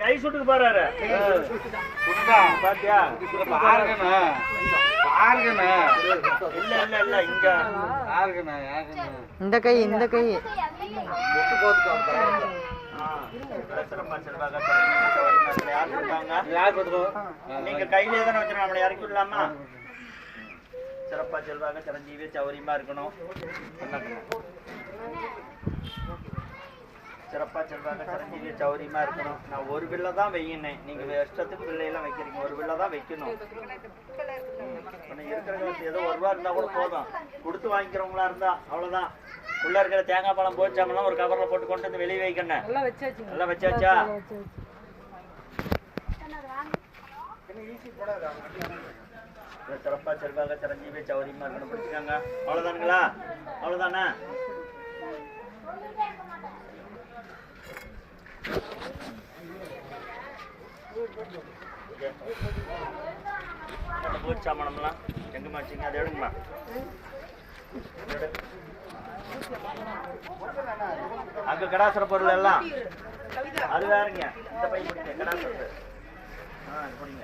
கை சுட்டுக்கு போறாரு. பாத்தியா பாருங்கண்ணா பாருங்கண்ணா. இல்ல இல்ல இல்ல இங்க யாருக்குண்ணா இந்த கை இந்த கை முட்டு போத்துக்கோ. யார் கொடுத்தோம்? நீங்க கையிலே தானே வச்சிருக்கோம். நம்மளை இறக்கி விடலாமா? சிறப்பா செல்வாங்க சிரஞ்சீவி சௌரியமா இருக்கணும். சிறப்பா செல்வாங்க சிரஞ்சீவி சௌரியமா இருக்கணும். நான் ஒரு பிள்ளை தான் வையினேன். நீங்க இஷ்டத்துக்கு பிள்ளையெல்லாம் வைக்கிறீங்க. ஒரு பிள்ளை தான் வைக்கணும். இருக்கிறவங்களுக்கு ஏதோ ஒரு ரூபா இருந்தா கூட போதும். கொடுத்து வாங்கிக்கிறவங்களா இருந்தா அவ்வளவுதான். உள்ள இருக்கிற தேங்காய் பழம் போச்சாமெல்லாம் ஒரு கவர்ல போட்டு கொண்டு வந்து வெளியே வைக்கணும். நல்லா வச்சாச்சா? சிறப்பா செல்வாங்க சிரஞ்சீவி சௌரியமா இருக்கணும். பிடிச்சிக்காங்க. அவ்வளவுதானுங்களா? அவ்வளவுதானே? பூச்சாமணம்லாம் எங்கம்மா வச்சுங்க? அதை எடுங்கம்மா. அங்க கடாசுர பொருள் எல்லாம் அது வேறுங்க. இந்த பை பிடிங்க. கடாசுரத்து பிடிங்க.